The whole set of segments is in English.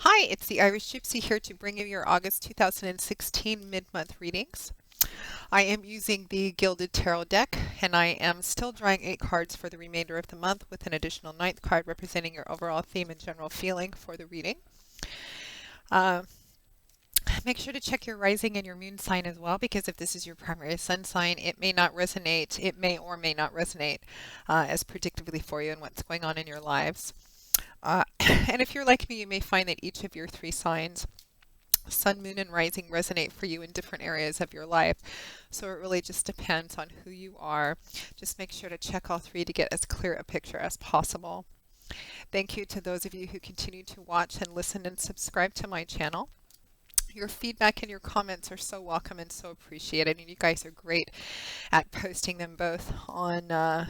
Hi, it's the Irish Gypsy here to bring you your August 2016 mid-month readings. I am using the Gilded Tarot deck, and I am still drawing 8 cards for the remainder of the month with an additional ninth card representing your overall theme and general feeling for the reading. Uh, Make sure to check your rising and your moon sign as well, because if this is your primary sun sign, it may not resonate. It may or may not resonate as predictably for you and what's going on in your lives. And if you're like me, you may find that each of your 3 signs, sun, moon, and rising, resonate for you in different areas of your life. So it really just depends on who you are. Just make sure to check all 3 to get as clear a picture as possible. Thank you to those of you who continue to watch and listen and subscribe to my channel. Your feedback and your comments are so welcome and so appreciated, and you guys are great at posting them both on the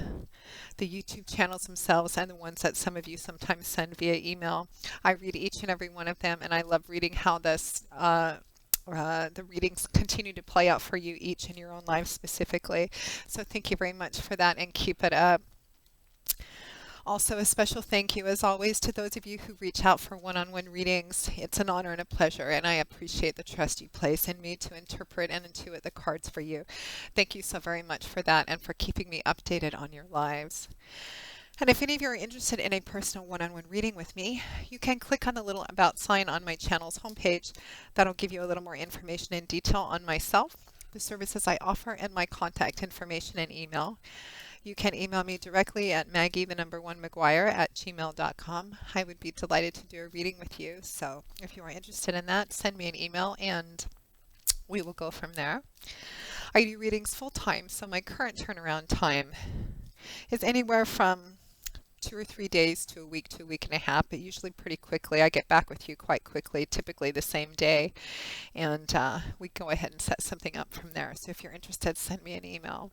YouTube channels themselves and the ones that some of you sometimes send via email. I read each and every one of them, and I love reading how the readings continue to play out for you each in your own life specifically. So thank you very much for that, and keep it up. Also, a special thank you, as always, to those of you who reach out for one-on-one readings. It's an honor and a pleasure, and I appreciate the trust you place in me to interpret and intuit the cards for you. Thank you so very much for that and for keeping me updated on your lives. And if any of you are interested in a personal one-on-one reading with me, you can click on the little About sign on my channel's homepage. That'll give you a little more information and detail on myself, the services I offer, and my contact information and email. You can email me directly at maggie1McGuire@gmail.com. I would be delighted to do a reading with you. So if you are interested in that, send me an email and we will go from there. I do readings full time, so my current turnaround time is anywhere from 2 or 3 days to a week and a half, but usually pretty quickly. I get back with you quite quickly, typically the same day, and we go ahead and set something up from there. So if you're interested, send me an email.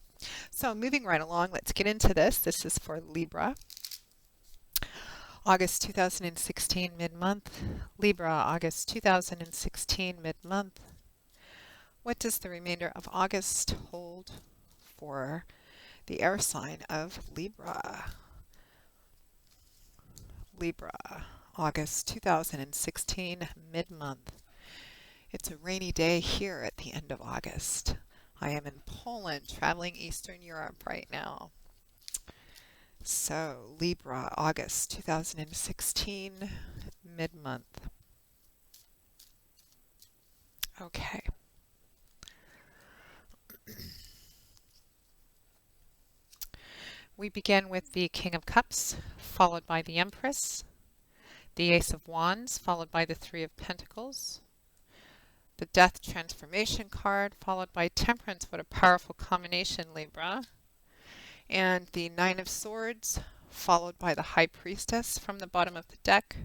So moving right along, let's get into this. This is for Libra. August 2016 mid-month. Libra, August 2016 mid-month. What does the remainder of August hold for the air sign of Libra? Libra, August 2016 mid-month. It's a rainy day here at the end of August. I am in Poland, traveling Eastern Europe right now. So, Libra, August 2016, mid-month. Okay. We begin with the King of Cups, followed by the Empress, the Ace of Wands, followed by the Three of Pentacles, the Death Transformation card, followed by Temperance. What a powerful combination, Libra. And the Nine of Swords, followed by the High Priestess from the bottom of the deck.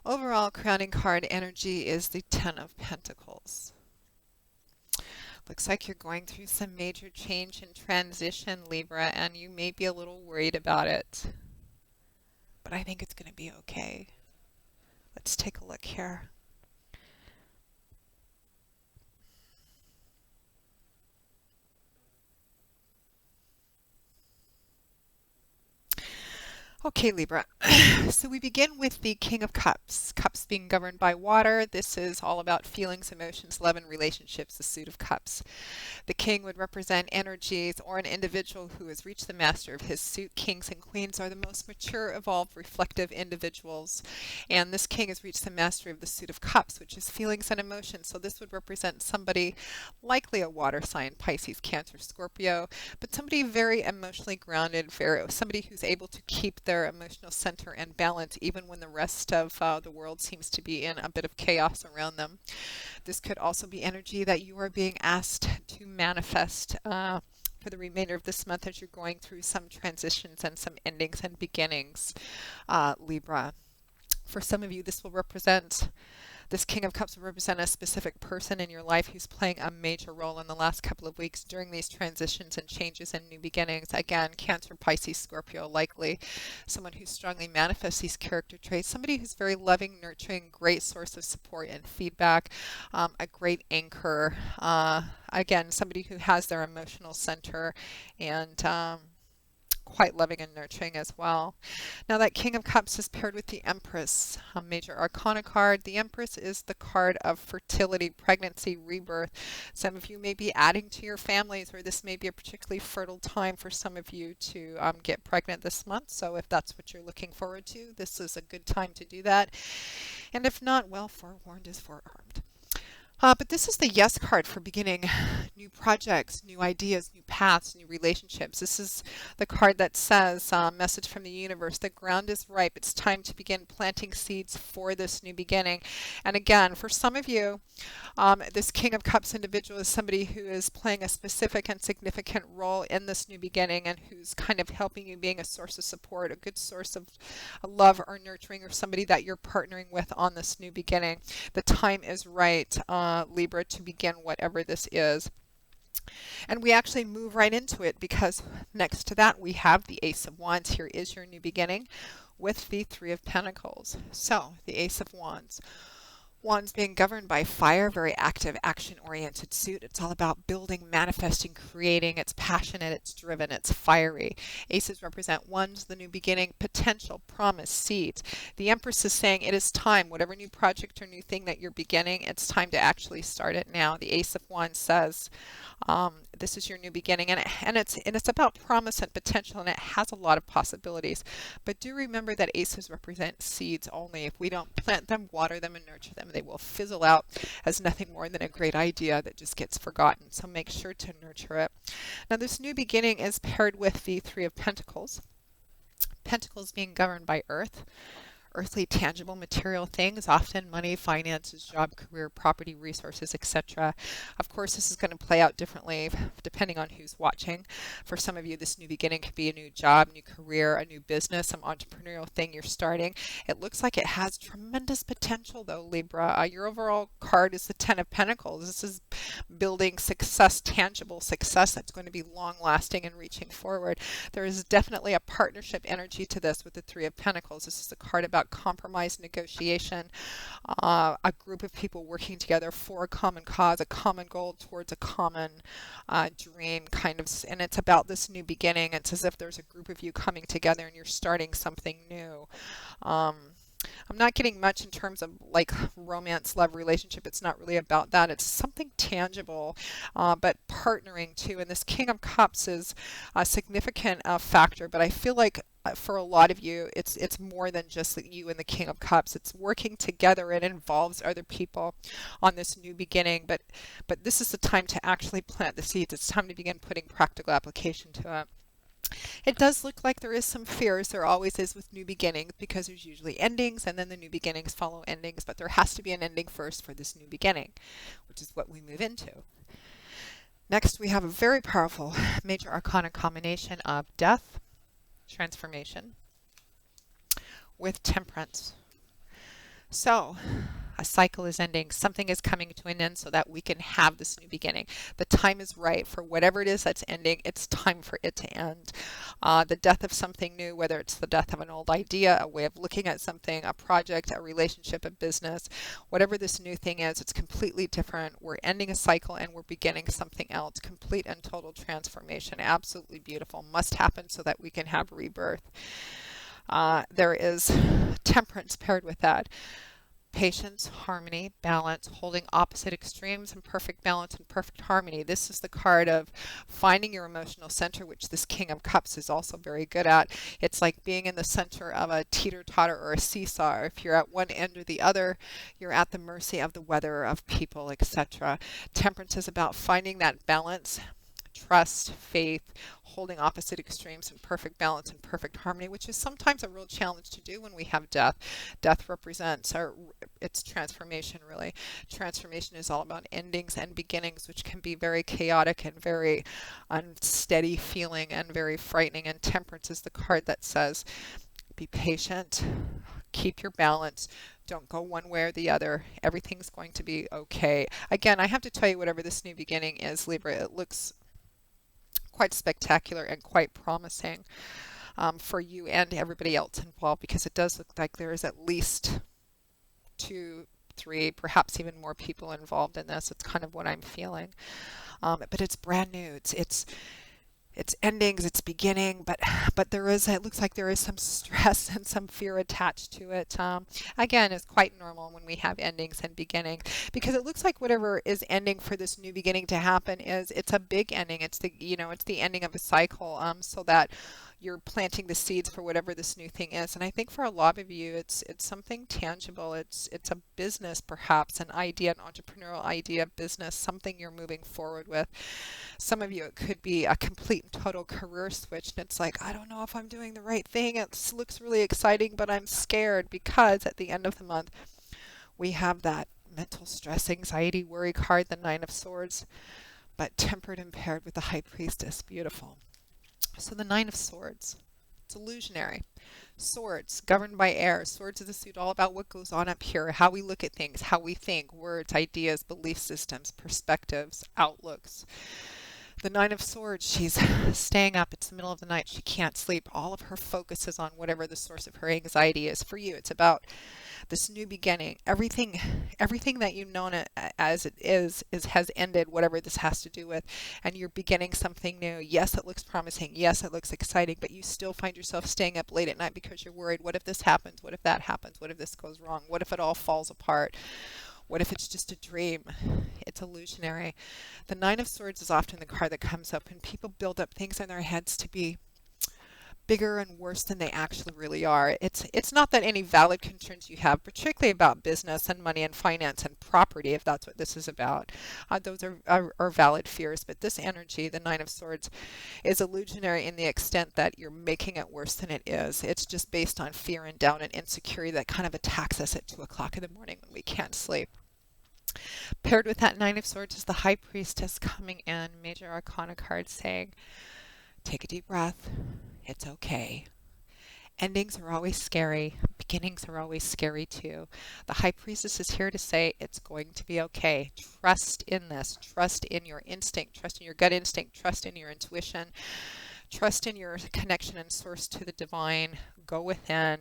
Overall crowning card energy is the Ten of Pentacles. Looks like you're going through some major change and transition, Libra, and you may be a little worried about it. But I think it's going to be okay. Let's take a look here. Okay, Libra. So we begin with the King of Cups. Cups being governed by water. This is all about feelings, emotions, love, and relationships, the Suit of Cups. The King would represent energies or an individual who has reached the master of his suit. Kings and queens are the most mature, evolved, reflective individuals. And this King has reached the mastery of the Suit of Cups, which is feelings and emotions. So this would represent somebody, likely a water sign, Pisces, Cancer, Scorpio, but somebody very emotionally grounded, somebody who's able to keep their emotional center and balance even when the rest of the world seems to be in a bit of chaos around them. This could also be energy that you are being asked to manifest for the remainder of this month as you're going through some transitions and some endings and beginnings, Libra. For some of you, this King of Cups will represent a specific person in your life who's playing a major role in the last couple of weeks during these transitions and changes and new beginnings. Again, Cancer, Pisces, Scorpio, likely someone who strongly manifests these character traits, somebody who's very loving, nurturing, great source of support and feedback, a great anchor. Again, somebody who has their emotional center and quite loving and nurturing as well. Now that King of Cups is paired with the Empress, a major arcana card. The Empress is the card of fertility, pregnancy, rebirth. Some of you may be adding to your families, or this may be a particularly fertile time for some of you to get pregnant this month. So if that's what you're looking forward to, this is a good time to do that. And if not, well, forewarned is forearmed. But this is the yes card for beginning new projects, new ideas, new paths, new relationships. This is the card that says, message from the universe, the ground is ripe. It's time to begin planting seeds for this new beginning. And again, for some of you, this King of Cups individual is somebody who is playing a specific and significant role in this new beginning and who's kind of helping you, being a source of support, a good source of love or nurturing, or somebody that you're partnering with on this new beginning. The time is right, Libra, to begin whatever this is. And we actually move right into it because next to that we have the Ace of Wands. Here is your new beginning with the Three of Pentacles. So the Ace of Wands. Wands being governed by fire, very active, action-oriented suit. It's all about building, manifesting, creating. It's passionate, it's driven, it's fiery. Aces represent wands, the new beginning, potential, promise, seeds. The Empress is saying it is time, whatever new project or new thing that you're beginning, it's time to actually start it now. The Ace of Wands says, this is your new beginning, and it's about promise and potential, and it has a lot of possibilities. But do remember that aces represent seeds only. If we don't plant them, water them, and nurture them, they will fizzle out as nothing more than a great idea that just gets forgotten. So make sure to nurture it. Now this new beginning is paired with the Three of Pentacles. Pentacles being governed by earth. Earthly, tangible, material things, often money, finances, job, career, property, resources, etc. Of course, this is going to play out differently depending on who's watching. For some of you, this new beginning could be a new job, new career, a new business, some entrepreneurial thing you're starting. It looks like it has tremendous potential, though, Libra. Your overall card is the Ten of Pentacles. This is building success, tangible success that's going to be long-lasting and reaching forward. There is definitely a partnership energy to this with the Three of Pentacles. This is a card about compromise, negotiation, a group of people working together for a common cause, a common goal towards a common dream, kind of, and it's about this new beginning. It's as if there's a group of you coming together and you're starting something new. I'm not getting much in terms of like romance, love, relationship. It's not really about that. It's something tangible, but partnering too. And this King of Cups is a significant factor, but I feel like for a lot of you, it's more than just you and the King of Cups. It's working together. It involves other people on this new beginning, but this is the time to actually plant the seeds. It's time to begin putting practical application to it. It does look like there is some fears. There always is with new beginnings because there's usually endings and then the new beginnings follow endings, but there has to be an ending first for this new beginning, which is what we move into. Next, we have a very powerful major arcana combination of death, transformation, with temperance. So a cycle is ending. Something is coming to an end so that we can have this new beginning. The time is right for whatever it is that's ending. It's time for it to end. The death of something new, whether it's the death of an old idea, a way of looking at something, a project, a relationship, a business, whatever this new thing is, it's completely different. We're ending a cycle and we're beginning something else. Complete and total transformation. Absolutely beautiful. Must happen so that we can have rebirth. There is temperance paired with that. Patience, harmony, balance, holding opposite extremes in perfect balance and perfect harmony. This is the card of finding your emotional center, which this King of Cups is also very good at. It's like being in the center of a teeter-totter or a seesaw. If you're at one end or the other, you're at the mercy of the weather, of people, etc. Temperance is about finding that balance, trust, faith, holding opposite extremes in perfect balance and perfect harmony, which is sometimes a real challenge to do when we have death. Death represents its transformation, really. Transformation is all about endings and beginnings, which can be very chaotic and very unsteady feeling and very frightening. And temperance is the card that says, be patient, keep your balance, don't go one way or the other. Everything's going to be okay. Again, I have to tell you, whatever this new beginning is, Libra, it looks quite spectacular and quite promising for you and everybody else involved, because it does look like there is at least 2, 3, perhaps even more people involved in this. It's kind of what I'm feeling. But it's brand new. it's endings, it's beginning, but there is, it looks like there is some stress and some fear attached to it. Again, it's quite normal when we have endings and beginning, because it looks like whatever is ending for this new beginning to happen is, it's a big ending. It's the, it's the ending of a cycle, so that you're planting the seeds for whatever this new thing is. And I think for a lot of you, it's something tangible. It's a business, perhaps an idea, an entrepreneurial idea, business, something you're moving forward with. Some of you, it could be a complete and total career switch, and it's like, I don't know if I'm doing the right thing. It looks really exciting, but I'm scared, because at the end of the month, we have that mental stress, anxiety, worry card, the Nine of Swords, but tempered and paired with the High Priestess. Beautiful. So the Nine of Swords, it's illusionary. Swords, governed by air. Swords is a suit all about what goes on up here, how we look at things, how we think, words, ideas, belief systems, perspectives, outlooks. The Nine of Swords, she's staying up. It's the middle of the night. She can't sleep. All of her focus is on whatever the source of her anxiety is. For you, it's about this new beginning. Everything that you've known it as it is has ended, whatever this has to do with, and you're beginning something new. Yes, it looks promising. Yes, it looks exciting, but you still find yourself staying up late at night because you're worried. What if this happens? What if that happens? What if this goes wrong? What if it all falls apart? What if it's just a dream? It's illusionary. The Nine of Swords is often the card that comes up when people build up things in their heads to be bigger and worse than they actually really are. It's not that any valid concerns you have, particularly about business and money and finance and property, if that's what this is about. Those are valid fears, but this energy, the Nine of Swords, is illusionary in the extent that you're making it worse than it is. It's just based on fear and doubt and insecurity that kind of attacks us at 2 o'clock in the morning when we can't sleep. Paired with that Nine of Swords is the High Priestess coming in, Major Arcana card, saying, take a deep breath. It's okay. Endings are always scary. Beginnings are always scary too. The High Priestess is here to say it's going to be okay. Trust in this. Trust in your instinct. Trust in your gut instinct. Trust in your intuition. Trust in your connection and source to the divine. Go within.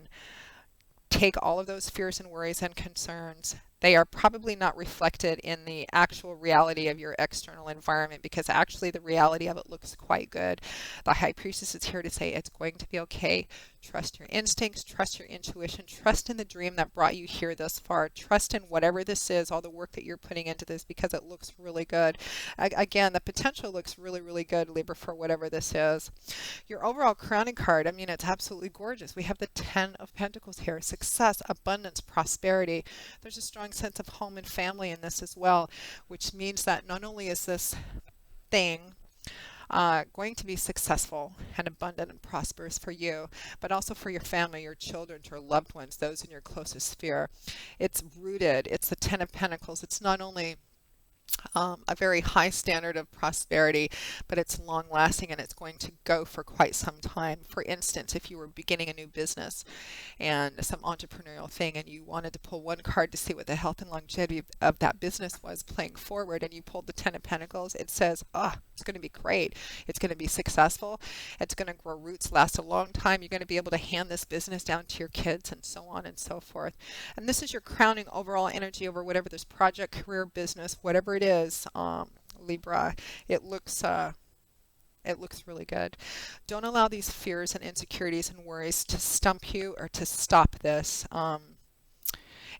Take all of those fears and worries and concerns. They are probably not reflected in the actual reality of your external environment, because actually the reality of it looks quite good. The High Priestess is here to say it's going to be okay. Trust your instincts, trust your intuition, trust in the dream that brought you here this far. Trust in whatever this is, all the work that you're putting into this, because it looks really good. Again, the potential looks really, really good, Libra, for whatever this is. Your overall crowning card, I mean, it's absolutely gorgeous. We have the Ten of Pentacles here. Success, abundance, prosperity. There's a strong sense of home and family in this as well, which means that not only is this thing going to be successful and abundant and prosperous for you, but also for your family, your children, your loved ones, those in your closest sphere. It's rooted. It's the Ten of Pentacles. It's not only a very high standard of prosperity, but it's long lasting and it's going to go for quite some time. For instance, if you were beginning a new business and some entrepreneurial thing and you wanted to pull one card to see what the health and longevity of that business was playing forward, and you pulled the Ten of Pentacles, it says, it's going to be great. It's going to be successful. It's going to grow roots, last a long time. You're going to be able to hand this business down to your kids and so on and so forth. And this is your crowning overall energy over whatever this project, career, business, whatever it is, Libra. It looks really good. Don't allow these fears and insecurities and worries to stump you or to stop this.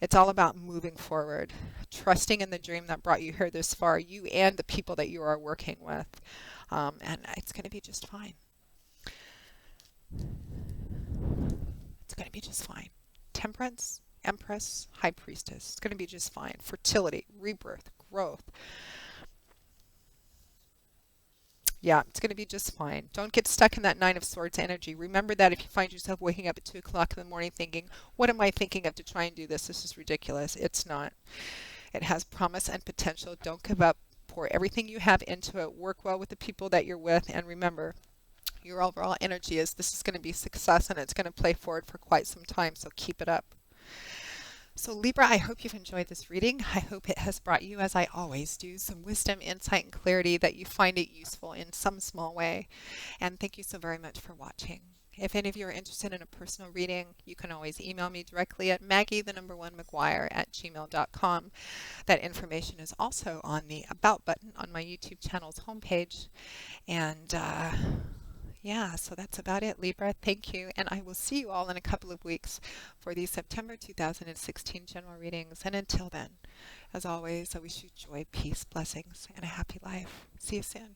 It's all about moving forward, trusting in the dream that brought you here this far, you and the people that you are working with, and it's going to be just fine. It's going to be just fine. Temperance, Empress, High Priestess. It's going to be just fine. Fertility, rebirth, growth. Yeah, it's going to be just fine. Don't get stuck in that Nine of Swords energy. Remember that if you find yourself waking up at 2 o'clock in the morning thinking, what am I thinking of to try and do this? This is ridiculous. It's not. It has promise and potential. Don't give up. Pour everything you have into it. Work well with the people that you're with. And remember, your overall energy is this is going to be success and it's going to play forward for quite some time. So keep it up. So Libra, I hope you've enjoyed this reading. I hope it has brought you, as I always do, some wisdom, insight, and clarity, that you find it useful in some small way. And thank you so very much for watching. If any of you are interested in a personal reading, you can always email me directly at maggie1mcguire@gmail.com. That information is also on the About button on my YouTube channel's homepage. And yeah, so that's about it, Libra. Thank you. And I will see you all in a couple of weeks for the September 2016 general readings. And until then, as always, I wish you joy, peace, blessings, and a happy life. See you soon.